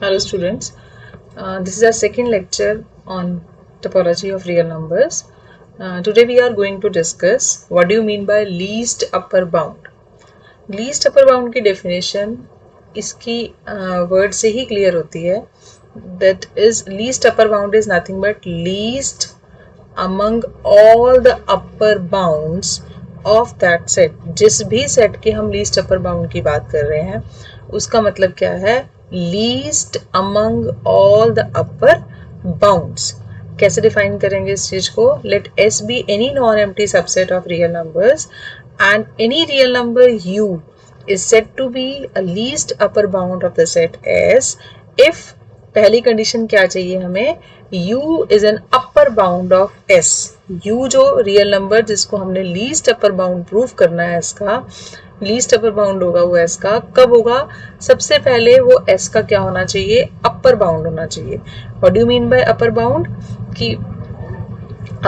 Hello students, this is our second lecture on topology of real numbers. Today we are going to discuss what do you mean by least upper bound. Least upper bound की definition इसकी word से ही clear होती है. That is, least upper bound is nothing but least among all the upper bounds of that set. जिस भी set के हम least upper bound की बात कर रहे हैं उसका मतलब क्या है? Least among all the upper bounds. कैसे डिफाइन करेंगे इस चीज को? Let S be any non empty subset of real numbers and any real number u is said to be a least upper bound of the set S if पहली condition क्या चाहिए हमें? u is an upper bound of S. u जो real number जिसको हमने least upper bound prove करना है इसका लीस्ट अपर बाउंड होगा वो एस का. कब होगा? सबसे पहले वो एस का क्या होना चाहिए? अपर बाउंड होना चाहिए. What do you mean by upper bound? कि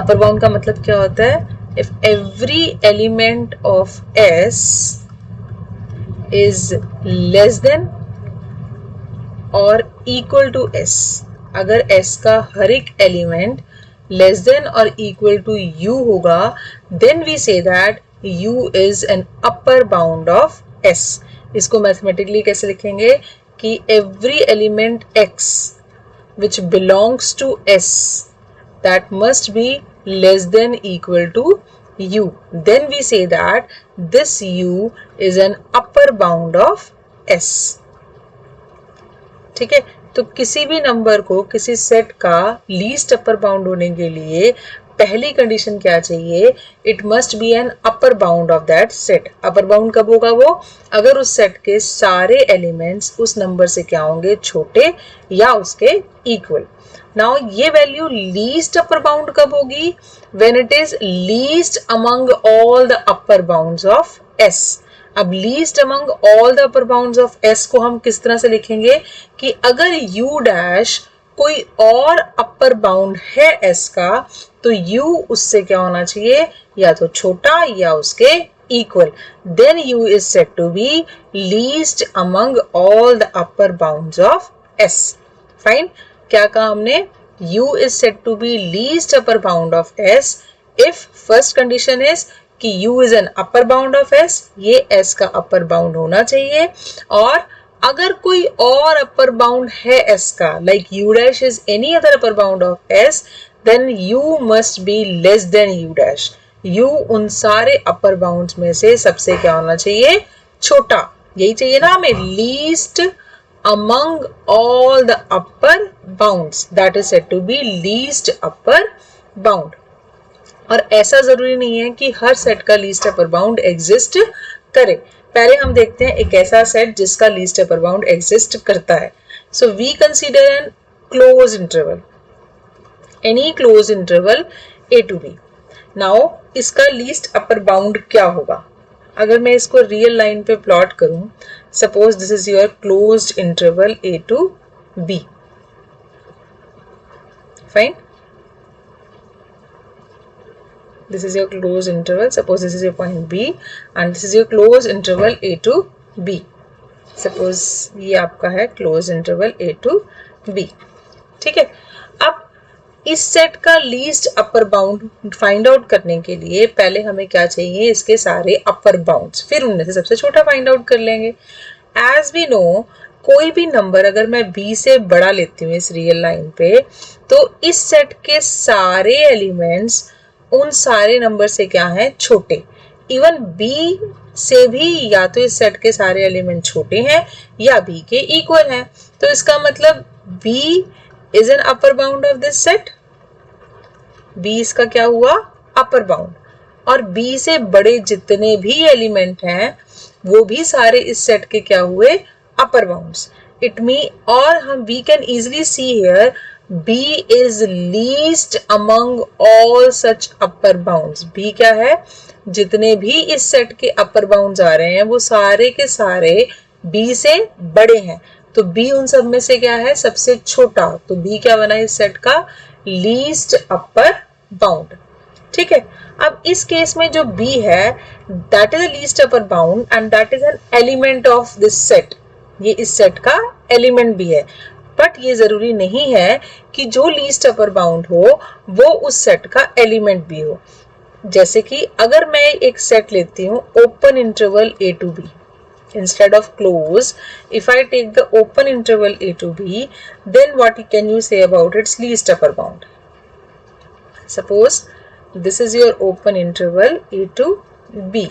अपर बाउंड का मतलब क्या होता है? If every element of S is less than और इक्वल टू एस. अगर एस का हर एक एलिमेंट लेस देन और इक्वल टू यू होगा then we say that u is an upper bound of S. इसको मैथमेटिकली कैसे लिखेंगे? कि every element x which belongs to S that must be less than equal to u. Then we say that this u is an upper bound of S. ठीक है, तो किसी भी number को किसी सेट का लीस्ट अपर बाउंड होने के लिए पहली कंडीशन क्या चाहिए? It must be N upper bound of that set. Upper bound कब होगा वो? अगर उस सेट के सारे एलिमेंट्स उस नंबर से क्या होंगे? छोटे या उसके इक्वल. नाउ ये वैल्यू लीस्ट अपर बाउंड कब होगी? When it is least among all the upper bounds of S. अब least among all the upper bounds of S को हम किस तरह से लिखेंगे? कि अगर u डैश कोई और अपर बाउंड है एस का तो u उससे क्या होना चाहिए? या तो छोटा या उसके equal. Then u is said to be least among all the upper bounds of s. Fine. क्या कहा हमने? u is said to be least upper bound of s if first condition is कि u is an upper bound of s. ये s का अपर bound होना चाहिए. और अगर कोई और अपर बाउंड है s का like u dash is any other upper bound of s then u must be less than u dash. u उन सारे अपर बाउंड्स में से सबसे क्या होना चाहिए? छोटा. यही चाहिए ना हमें? least among all the upper bounds that is said to be least upper bound. और ऐसा जरूरी नहीं है कि हर सेट का लीस्ट अपर बाउंड एग्जिस्ट करे. पहले हम देखते हैं एक ऐसा सेट जिसका लीस्ट अपर बाउंड एग्जिस्ट करता है. So we consider an close interval, any closed interval a to b. now इसका लीस्ट अपर बाउंड क्या होगा? अगर मैं इसको रियल लाइन पे प्लॉट करूं, suppose this is your closed interval a to b. Fine. this is your closed interval. suppose this is your point b and this is your closed interval a to b. suppose ये आपका है closed interval a to b. ठीक है. अब इस set का least upper bound find out करने के लिए पहले हमें क्या चाहिए? इसके सारे अपर बाउंड्स. फिर उनमें से सबसे छोटा फाइंड आउट कर लेंगे. एज वी नो कोई भी नंबर अगर मैं b से बड़ा लेती हूँ इस रियल लाइन पे तो इस सेट के सारे एलिमेंट्स उन सारे नंबर से क्या हैं? छोटे. इवन b से भी या तो इस सेट के सारे एलिमेंट छोटे हैं या b के इक्वल हैं. तो इसका मतलब b is an upper bound of this set. b इसका क्या हुआ? Upper bound. और b से बड़े जितने भी एलिमेंट हैं वो भी सारे इस सेट के क्या हुए? अपर बाउंड्स. इट मीन और हम we can easily see here b is least among all such upper bounds. b क्या है? जितने भी इस सेट के अपर बाउंड्स आ रहे हैं वो सारे के सारे b से बड़े हैं. तो b उन सब में से क्या है? सबसे छोटा. तो b क्या बना इस सेट का? Least upper bound. ठीक है. अब इस केस में जो b है that is a least upper bound and that is an element of this set. ये इस सेट का एलिमेंट भी है. बट ये जरूरी नहीं है कि जो लीस्ट अपर बाउंड हो वो उस सेट का एलिमेंट भी हो। जैसे कि अगर मैं एक सेट लेती हूँ open interval a to b instead of close, if I take the open interval a to b, then what can you say about its least upper bound? Suppose this is your open interval a to b.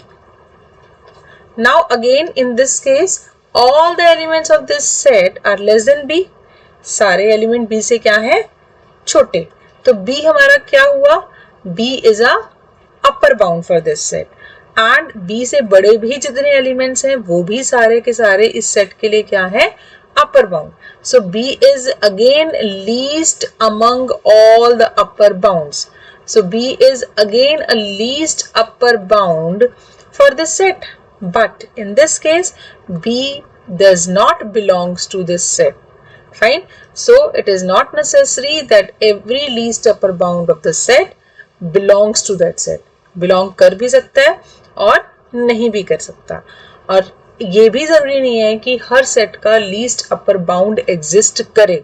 Now again in this case all the elements of this set are less than b. सारे element b से क्या है, छोटे, तो b हमारा क्या हुआ, b is a upper bound for this set and b से बड़े भी जितने एलिमेंट्स हैं वो भी सारे के सारे इस सेट के लिए क्या है, upper bound. So b is again least among all the upper bounds. So b is again a least upper bound for this set, but in this case b does not belongs to this set. Fine. So it is not necessary that every least upper bound of the set belongs to that set. Belong कर भी सकता है और नहीं भी कर सकता, और ये भी जरूरी नहीं है कि हर सेट का लीस्ट अपर बाउंड एग्जिस्ट करे.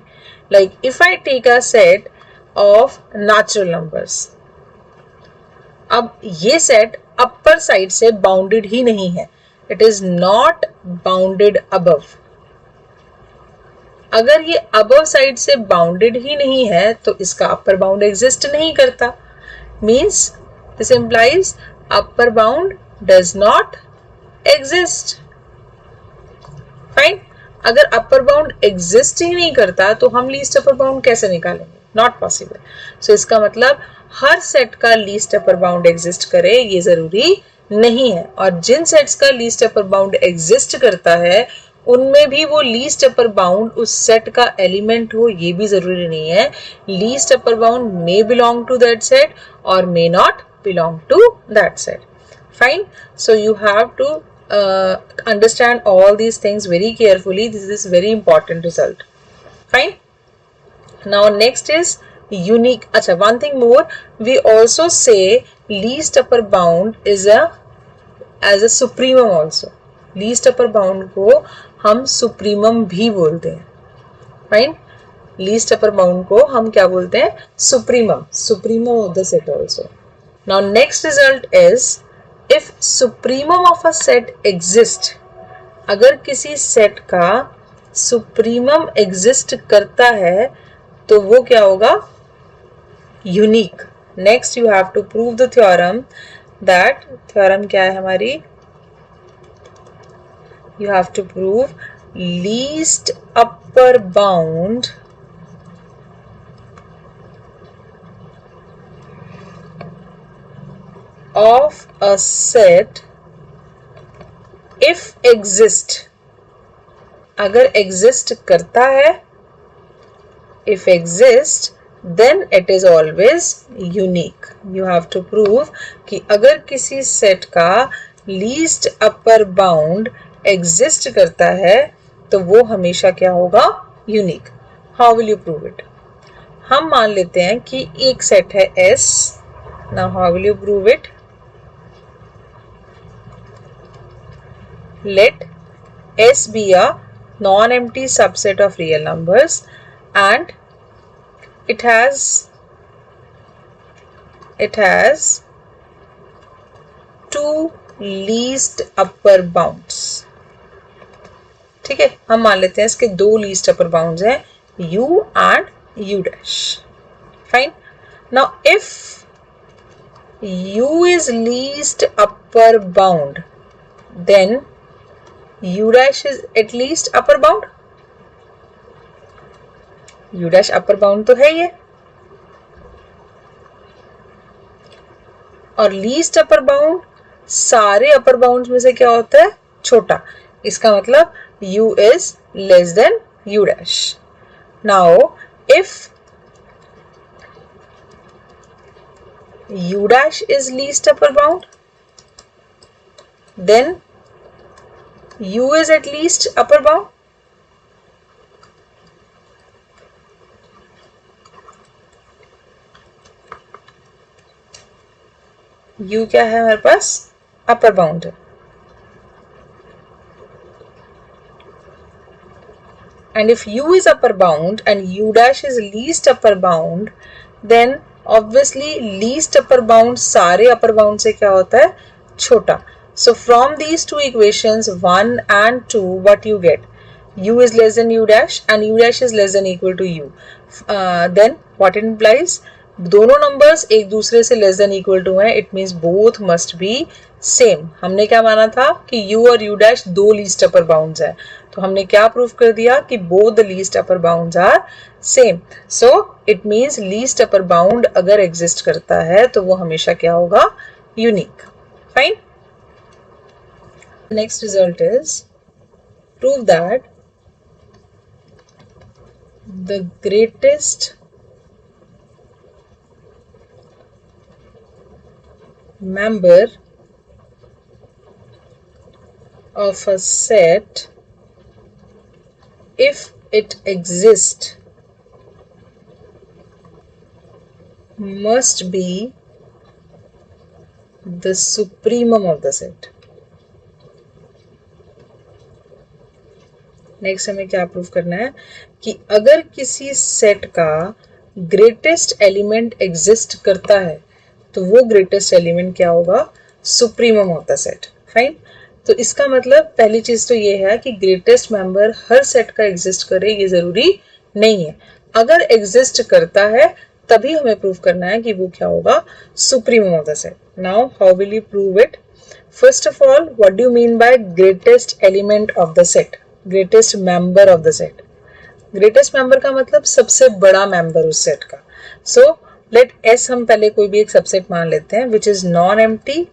Like if I take a set of natural numbers, अब ये सेट अपर साइड से बाउंडेड ही नहीं है, it is not bounded above. अगर ये अबव साइड से बाउंडेड ही नहीं है तो इसका अपर बाउंड एग्जिस्ट नहीं करता. Means this implies upper bound does not exist. Fine. अगर अपर बाउंड एग्जिस्ट ही नहीं करता तो हम लीस्ट अपर बाउंड कैसे निकालेंगे, नॉट पॉसिबल. सो इसका मतलब हर सेट का लीस्ट अपर बाउंड एग्जिस्ट करे ये जरूरी नहीं है, और जिन सेट्स का लीस्ट अपर बाउंड एग्जिस्ट करता है उनमें भी वो लीस्ट अपर बाउंड उस सेट का एलिमेंट हो ये भी जरूरी नहीं है. Least upper bound may belong to that set और may not belong to that set. Fine. So you have to understand all these things very carefully. This is very important result. Fine. Now next is unique. Acha, one thing more, we also say least upper bound is as a supremum also. Least upper bound को हम supremum भी बोलते हैं. Fine. Least upper bound को हम क्या बोलते हैं, supremum. Supremum of the set also. Now next result is if supremum of a set exist, अगर किसी सेट का सुप्रीमम एग्जिस्ट करता है तो वो क्या होगा, unique. Next you have to prove the theorem. That theorem क्या है हमारी, you have to prove least upper bound of a set if exist. अगर exist करता है, if exist then it is always unique. You have to prove कि अगर किसी set का least upper bound exist करता है तो वो हमेशा क्या होगा, unique. How will you prove it? हम मान लेते हैं कि एक set है S. Now how will you prove it? Let S be a non-empty subset of real numbers and it has two least upper bounds. ठीक है, हम मान लेते हैं इसके दो least upper bounds हैं, U and U dash. Fine. Now if U is least upper bound, then U dash is at least upper bound. U dash upper bound तो है ये, और least upper bound सारे upper bounds में से क्या होता है, छोटा. इसका मतलब U is less than U dash. Now if U dash is least upper bound, then U is at least upper bound. U क्या है हमारे पास, upper bound है. and if u is upper bound and u dash is least upper bound, then obviously least upper bound सारे upper bound से क्या होता है, छोटा. So from these two equations 1 and 2, what you get? U is less than u dash and u dash is less than equal to u. Then what it implies? दोनों numbers एक दूसरे से less than equal to हैं. It means both must be same. हमने क्या माना था कि u और u dash दो least upper bounds हैं. तो हमने क्या प्रूफ कर दिया कि both the least upper bounds are same. So it means least upper bound अगर exist करता है तो वो हमेशा क्या होगा, unique. Fine. The next result is prove that the greatest member of a set, if it exists, must be the supremum of the set. Next हमें क्या प्रूव करना है कि अगर किसी सेट का ग्रेटेस्ट एलिमेंट एग्जिस्ट करता है तो वो ग्रेटेस्ट एलिमेंट क्या होगा, supremum of the set. Fine. तो इसका मतलब पहली चीज तो ये है कि ग्रेटेस्ट मेंबर हर सेट का एग्जिस्ट करे ये जरूरी नहीं है. अगर एग्जिस्ट करता है तभी हमें प्रूव करना है कि वो क्या होगा, supremum of the set. Now how will you prove it? First of all, what do you mean bye greatest element of the set? Greatest member of the set. Greatest member का मतलब सबसे बड़ा मेंबर उस set का. So let S, हम पहले कोई भी एक सबसेट मान लेते हैं which is non empty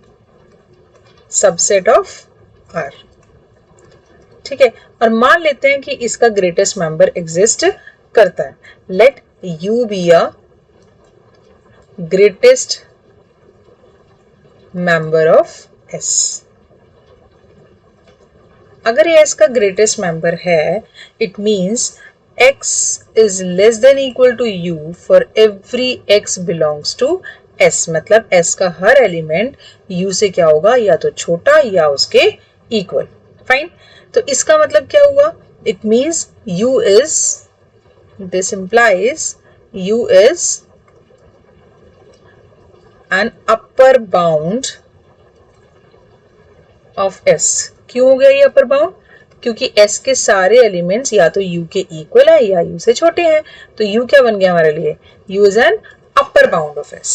subset of R. ठीक है, और मान लेते हैं कि इसका ग्रेटेस्ट मेंबर एग्जिस्ट करता है. Let u be a greatest member of S. अगर ये S का ग्रेटेस्ट मेंबर है, it means X is less than equal to U for every X belongs to S. मतलब S का हर एलिमेंट U से क्या होगा, या तो छोटा या उसके इक्वल. फाइन. तो इसका मतलब क्या हुआ? It means U is, this implies U is an upper bound of S. क्यों हो गया ये अपर बाउंड? क्योंकि S के सारे एलिमेंट्स या तो U के इक्वल है या U से छोटे हैं. तो U क्या बन गया हमारे लिए? U is an upper bound of S.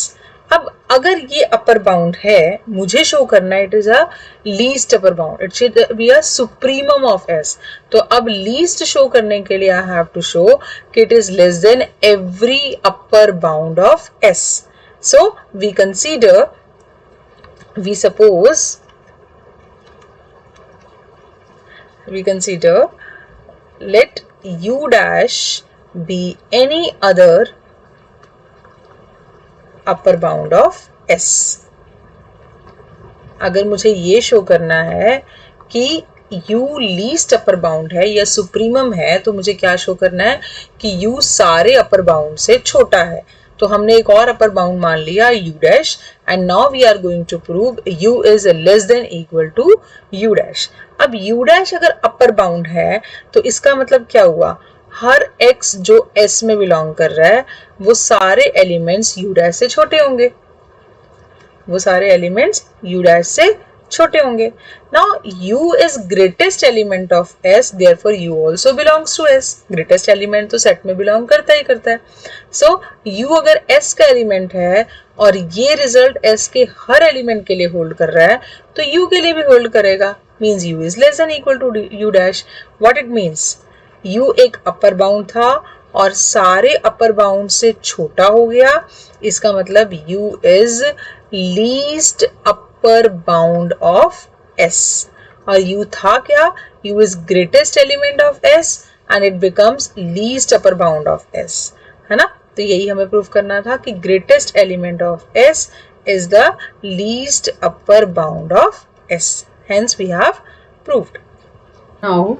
अब अगर ये अपर बाउंड है, मुझे शो करना है it is a least upper bound, it should be a supremum of S. तो अब लीस्ट शो करने के लिए आई हैव टू शो कि it is less than every upper bound of S. So we consider, we suppose, we consider let U dash be any other upper bound of S. अगर मुझे ये show करना है कि U least upper bound है या supremum है, तो मुझे क्या शो करना है कि U सारे अपर बाउंड से छोटा है. तो हमने एक और अपर बाउंड मान लिया U dash, and now we are going to prove U is less than equal to U dash. अब U डैश अगर अपर बाउंड है तो इसका मतलब क्या हुआ, हर X जो S में बिलोंग कर रहा है वो सारे एलिमेंट्स U डैश से छोटे होंगे, वो सारे एलिमेंट्स U डैश से छोटे होंगे. Now U is greatest element of S, therefore U also belongs to S. greatest element तो सेट में बिलोंग करता ही करता है. So U अगर S का एलिमेंट है और ये रिजल्ट S के हर एलिमेंट के लिए होल्ड कर रहा है, तो U के लिए भी होल्ड करेगा. means U is less than equal to U dash. What it means? U एक अपर बाउंड था और सारे अपर बाउंड से छोटा हो गया. इसका मतलब U is least upper bound of S. और U था क्या? U is greatest element of S and it becomes least upper bound of S. है ना? तो यही हमें प्रूव करना था कि greatest element of S is the least upper bound of S. Hence we have proved. Now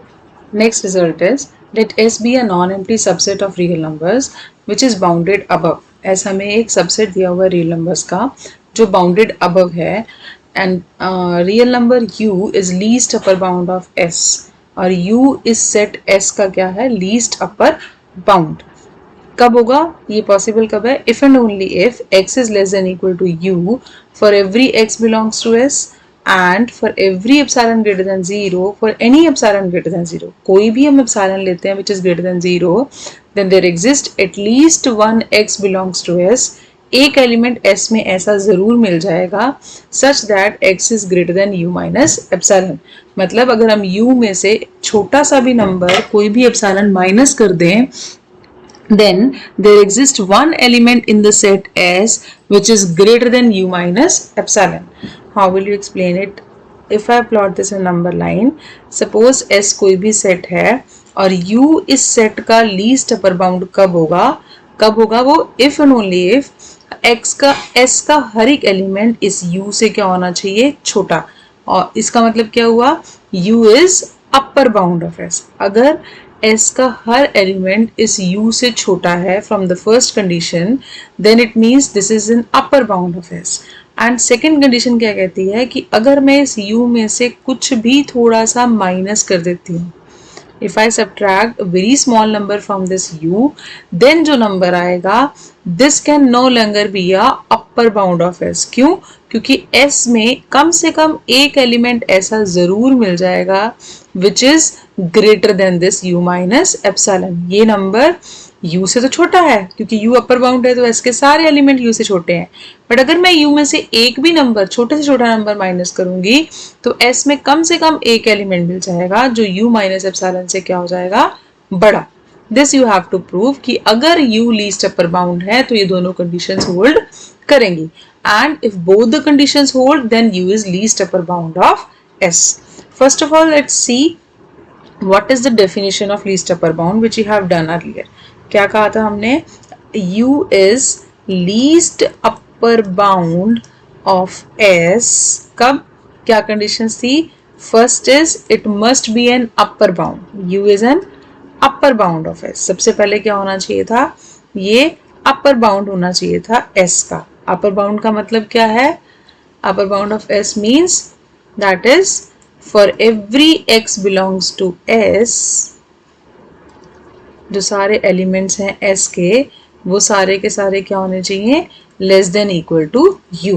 next result is let S be a non-empty subset of real numbers which is bounded above. S हमें एक subset दिया हुआ है real numbers का जो bounded above है, and real number U is least upper bound of S. और u इस सेट S का क्या है, लीस्ट अपर बाउंड। कब होगा ये पॉसिबल, कब है, if and only if x is less than equal to u for every x belongs to S and for every epsilon greater than 0 for any epsilon greater than 0, कोई भी हम epsilon लेते हैं which is greater than 0, then there exists at least one x belongs to S, एक element S में ऐसा जरूर मिल जाएगा such that x is greater than u minus epsilon। मतलब अगर हम u में से छोटा सा भी नंबर कोई भी epsilon माइनस कर दें, then there exists one element in the set S which is greater than u minus epsilon. How will you explain it? If I plot this in number line, suppose S कोई भी set है और U इस set का least upper bound कब होगा, कब होगा वो, if and only if X का S का हर एक एलिमेंट इस U से क्या होना चाहिए, छोटा। और इसका मतलब क्या हुआ, U is upper bound of S। अगर S का हर एलिमेंट इस U से छोटा है from the first condition, then it means this is an upper bound of S। And second condition क्या कहती है कि अगर मैं इस u में से कुछ भी थोड़ा सा माइनस कर देती हूँ, if I subtract very small number from this u, then जो नंबर आएगा this can no longer be a upper bound of S। क्यों, क्योंकि S में कम से कम एक एलिमेंट ऐसा जरूर मिल जाएगा which is greater than this u minus epsilon. ये नंबर u से तो छोटा है क्योंकि u अपर बाउंड है तो S के सारे एलिमेंट u से छोटे हैं, बट अगर मैं u में से एक भी नंबर, छोटे से छोटा नंबर माइनस करूंगी तो S में कम से कम एक एलिमेंट मिल जाएगा जो u माइनस एप्सिलॉन से क्या हो जाएगा, बड़ा। This you have to prove कि अगर u लीस्ट अपर बाउंड है तो ये दोनों कंडीशंस होल्ड करेंगी, and if both the conditions hold then u is least upper bound of S। First of all let's see what is the definition of least upper bound which we have done earlier। क्या कहा था हमने, u is least upper bound of S, कब, क्या conditions थी, first is it must be an upper bound, u is an upper bound of S। सबसे पहले क्या होना चाहिए था, ये upper bound होना चाहिए था S का। upper bound का मतलब क्या है, upper bound of S means that is for every x belongs to S, जो सारे एलिमेंट्स हैं S के वो सारे के सारे क्या होने चाहिए, less than equal to u।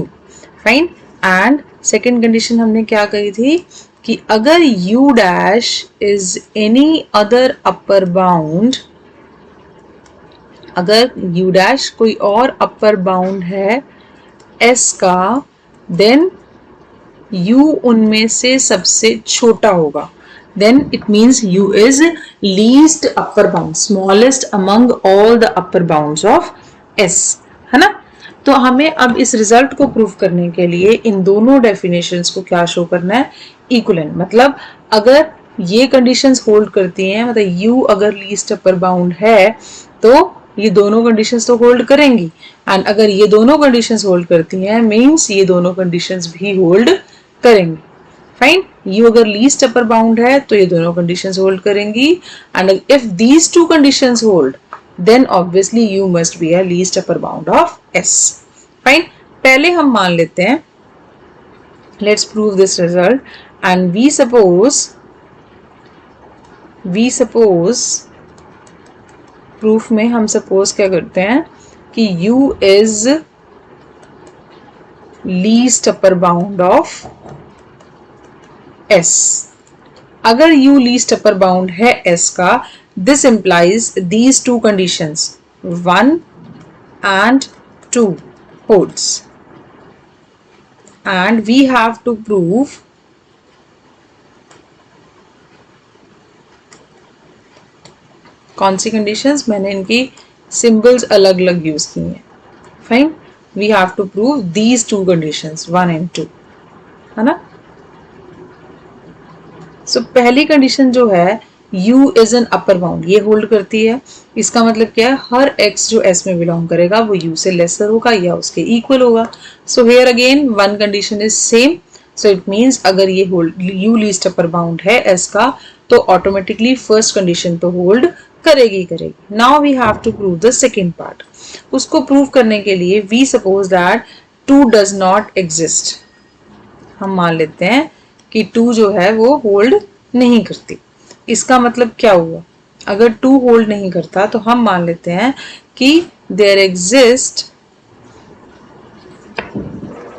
Fine. And second condition हमने क्या कही थी कि अगर u dash is any other upper bound, अगर u डैश कोई और अपर बाउंड है S का, देन u उनमें से सबसे छोटा होगा, then it means u is least upper bound, smallest among all the upper bounds of S, है ना। तो हमें अब इस रिजल्ट को प्रूव करने के लिए इन दोनों डेफिनेशंस को क्या शो करना है, इक्विवेलेंट। मतलब अगर ये कंडीशंस होल्ड करती हैं, मतलब u अगर लीस्ट अपर बाउंड है तो ये दोनों कंडीशंस तो होल्ड करेंगी, एंड अगर ये दोनों कंडीशंस होल्ड करती हैं मींस ये दोनों कंडीशंस भी होल्ड करेंगी। फाइन। u अगर लीस्ट अपर बाउंड है तो ये दोनों कंडीशंस होल्ड करेंगी, and if these two conditions hold then obviously u must be a least upper bound of S। Fine. पहले हम मान लेते हैं, let's prove this result, and we suppose proof में हम सपोज क्या करते हैं कि u is least upper bound of S। अगर u लीस्ट अपर बाउंड है S का, this implies these two conditions 1 and 2 holds, and we have to prove कौन सी कंडीशंस, मैंने इनकी सिंबल्स अलग अलग यूज की हैं। Fine. We have to prove these two conditions 1 and 2, है ना। सो पहली कंडीशन जो है u is an upper bound, ये होल्ड करती है। इसका मतलब क्या है, हर x जो S में बिलोंग करेगा वो u से लेसर होगा या उसके इक्वल होगा। So here again one condition is same, so it means अगर ये u लीस्ट अपर बाउंड है S का तो ऑटोमेटिकली फर्स्ट कंडीशन तो होल्ड करेगी करेगी। Now we have to prove the second part. उसको प्रूव करने के लिए we suppose that 2 does not exist. हम मान लेते हैं कि 2 जो है वो होल्ड नहीं करती। इसका मतलब क्या हुआ, अगर टू होल्ड नहीं करता तो हम मान लेते हैं कि there exist,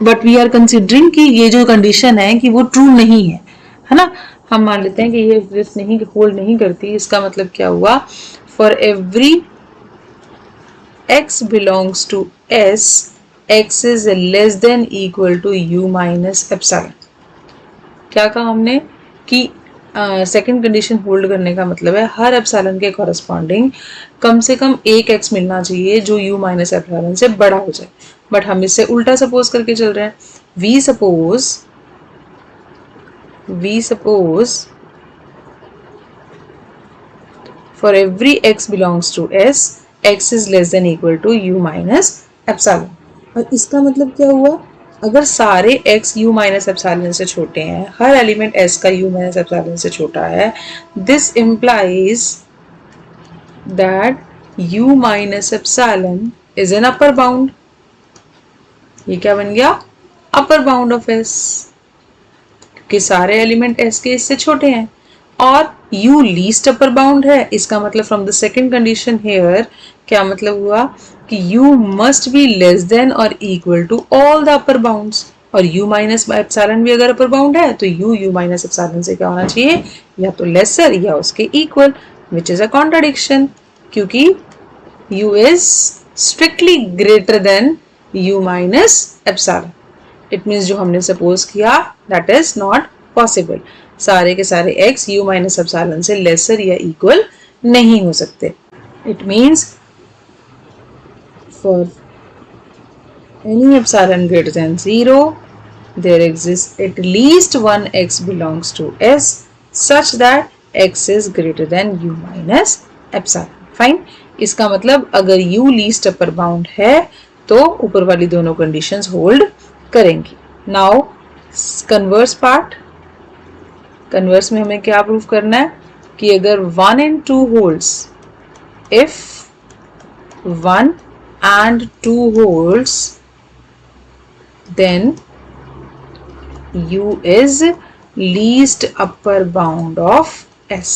but we are considering कि ये जो कंडीशन है कि वो ट्रू नहीं है ना, हम मान लेते हैं कि ये एग्जिस्ट नहीं, होल्ड नहीं करती। इसका मतलब क्या हुआ, for every x belongs to S, x is less than equal to u minus epsilon। क्या कहा हमने कि सेकंड कंडीशन होल्ड करने का मतलब है हर एप्सिलॉन के कॉरस्पॉन्डिंग कम से कम एक x मिलना चाहिए जो u माइनस एप्सिलॉन से बड़ा हो जाए। बट हम इससे उल्टा सपोज करके चल रहे हैं, we suppose for every x belongs to S, x is less than equal to u minus epsilon। और इसका मतलब क्या हुआ, अगर सारे x u माइनस एप्सिलॉन से छोटे हैं, हर एलिमेंट s का u माइनस एप्सिलॉन से छोटा है, this implies that u minus epsilon is an upper bound. ये क्या बन गया, अपर बाउंड ऑफ s, क्योंकि सारे एलिमेंट s के इससे छोटे हैं। और u लीस्ट अपर बाउंड है, इसका मतलब from the second condition here क्या मतलब हुआ कि u must be less than और equal to all the upper bounds. और u माइनस एप्सिलॉन भी अगर अपर बाउंड है तो u माइनस एप्सिलॉन से क्या होना चाहिए, या तो लेसर या उसके equal, which is a contradiction, क्योंकि u is strictly greater than u minus epsilon. It means जो हमने सपोज किया दैट इज नॉट पॉसिबल, सारे के सारे x u माइनस एप्सिलॉन से लेसर या इक्वल नहीं हो सकते। It means for any epsilon greater than 0, there exists at least one x belongs to S such that x is greater than u minus epsilon। Fine, इसका मतलब अगर u least upper bound है तो ऊपर वाली दोनों कंडीशंस होल्ड करेंगी। Now converse part, converse में हमें क्या प्रूव करना है कि अगर 1 and 2 holds, if 1 and 2 holds, then u is least upper bound of S।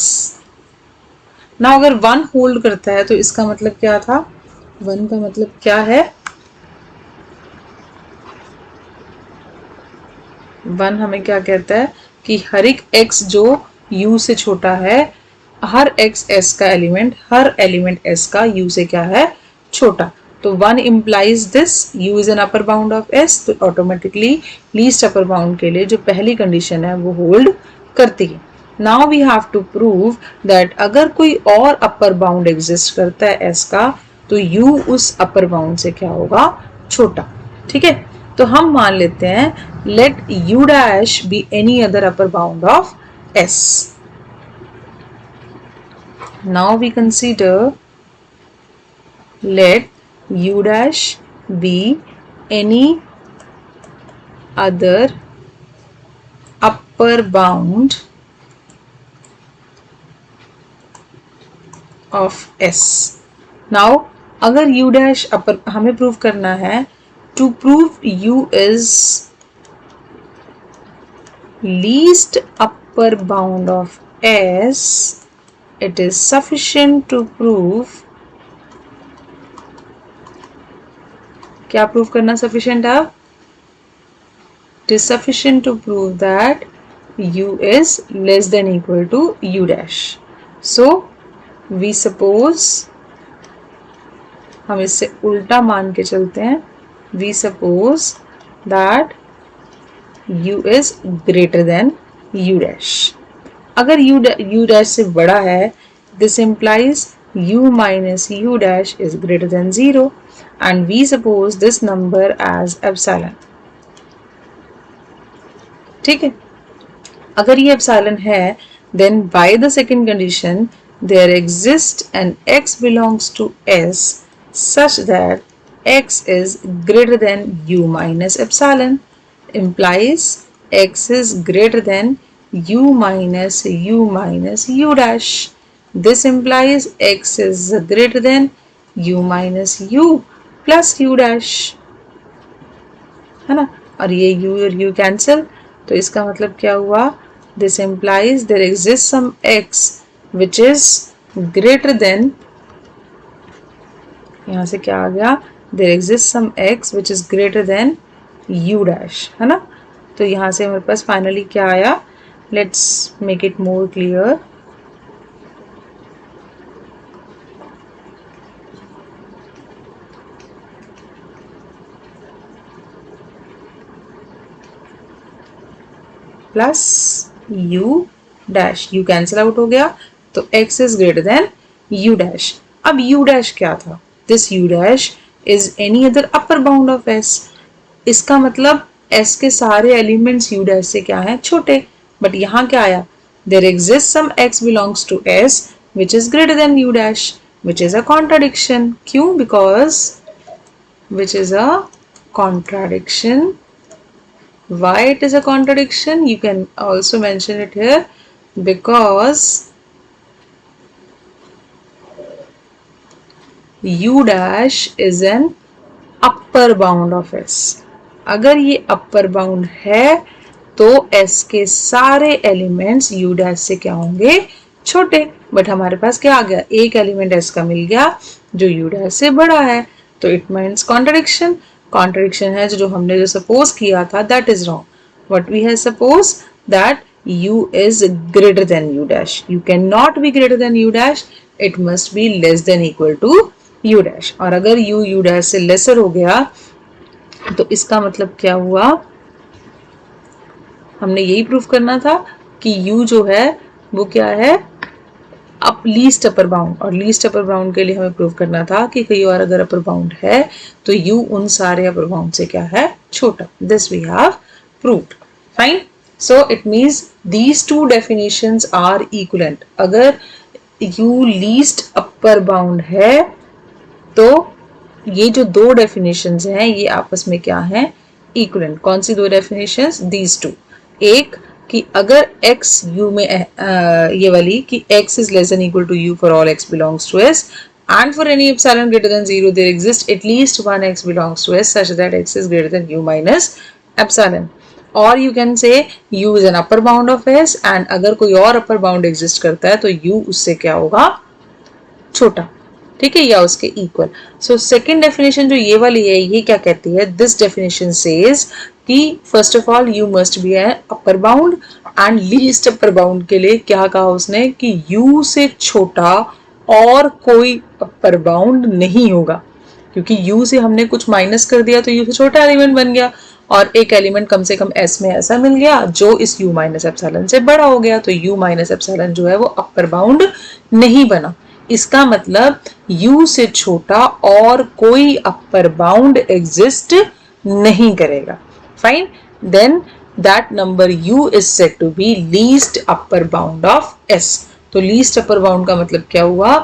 ना अगर 1 होल्ड करता है तो इसका मतलब क्या था, 1 का मतलब क्या है, 1 हमें क्या कहता है कि हर एक x जो u से छोटा है, हर x s का एलिमेंट, हर एलिमेंट s का u से क्या है, छोटा। तो 1 implies this u is an upper bound of S, तो ऑटोमेटिकली लीस्ट अपर बाउंड के लिए जो पहली कंडीशन है वो होल्ड करती है। Now we have to prove that अगर कोई और अपर बाउंड एग्जिस्ट करता है S का तो u उस अपर बाउंड से क्या होगा, छोटा। ठीक है, तो हम मान लेते हैं let u dash be any other upper bound of S। Now we consider let u dash be any other upper bound of S। now अगर u dash अपर हमें प्रूव करना है, to prove u is least upper bound of S, it is sufficient to prove, क्या prove करना sufficient है, it is sufficient to prove that u is less than equal to u dash। so we suppose, हम इससे उल्टा मान के चलते हैं, we suppose that u is greater than u dash। अगर u dash से बड़ा है, this implies u minus u dash is greater than 0 and we suppose this number as epsilon। ठीक है, अगर ये epsilon है then by the second condition there exists an x belongs to S such that x is greater than u minus epsilon, implies x is greater than u minus u dash। this implies x is greater than u minus u plus u dash, है ना, और ये u और u cancel, तो इसका मतलब क्या हुआ, this implies there exists some x which is greater than, यहाँ से क्या आ गया, there exists some x which is greater than u dash, है ना। तो यहाँ से हमारे पास फाइनली क्या आया, let's make it more clear. Plus u dash, u cancel out हो गया तो x is greater than u dash. अब u डैश क्या था, this u dash is any other upper bound of s। इसका मतलब s के सारे एलिमेंट्स u डैश से क्या हैं, छोटे। बट यहाँ क्या आया, there exist some x belongs to s which is greater than u dash, which is a contradiction. क्यों? Because which is a contradiction. Why it is a contradiction? You can also mention it here, because u dash is an upper bound of s. अगर ये upper bound है तो s के सारे elements u dash से क्या होंगे, छोटे। बट हमारे पास क्या आ गया, एक एलिमेंट s का मिल गया जो u dash से बड़ा है, तो इट मीन्स कॉन्ट्रडिक्शन। कॉन्ट्रडिक्शन है जो हमने जो सपोज किया था, that is wrong. What we have suppose that u is greater than u dash. You cannot be greater than u dash. It must be less than equal to u dash. और अगर u dash से laser हो गया तो इसका मतलब क्या हुआ, हमने यही प्रूफ करना था कि u जो है वो क्या है, अब लीस्ट अपर बाउंड, और लीस्ट अपर बाउंड के लिए हमें प्रूव करना था कि कहीं और अगर अपर बाउंड है तो u उन सारे अपर बाउंड से क्या है, छोटा. This we have proved. Fine. So it means these two definitions are equivalent. अगर u लीस्ट अपर बाउंड है तो ये जो दो डेफिनेशंस हैं ये आपस में क्या हैं, इक्विवेलेंट. कौन सी दो डेफिनेशंस, दीज टू. एक कि अगर x u में ये वाली कि x is less than equal to u for all x belongs to s, and for any epsilon greater than 0 there exists at least one x belongs to s such that x is greater than u minus epsilon. Or you can say u is an upper bound of s, and अगर कोई और upper bound exist करता है तो u उससे क्या होगा, छोटा. ठीक है, या उसके इक्वल. सो सेकेंड डेफिनेशन जो ये वाली है ये क्या कहती है, दिस डेफिनेशन सेज कि first of all u must B N upper bound, and least upper bound के लिए क्या कहा उसने कि u से छोटा और कोई अपर बाउंड नहीं होगा, क्योंकि u से हमने कुछ माइनस कर दिया तो u से छोटा एलिमेंट बन गया, और एक एलिमेंट कम से कम s में ऐसा मिल गया जो इस u माइनस एप्सिलॉन से बड़ा हो गया, तो u माइनस एप्सिलॉन जो है वो अपर बाउंड नहीं बना. इसका मतलब u से छोटा और कोई अपर बाउंड एग्जिस्ट नहीं करेगा. Fine. Then that number u is said to be least upper bound of s. तो लीस्ट अपर बाउंड का मतलब क्या हुआ,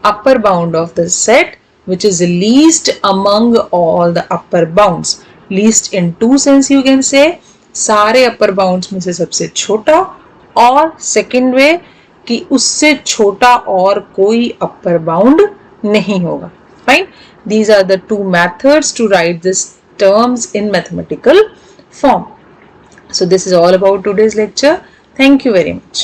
upper bound of the set which is least among all the upper bounds. Least in two sense you can say, सारे अपर bounds में से सबसे छोटा, और सेकेंड वे कि उससे छोटा और कोई अपर बाउंड नहीं होगा. Fine. These are the two methods to write these terms in mathematical form. So this is all about today's lecture. Thank you very much.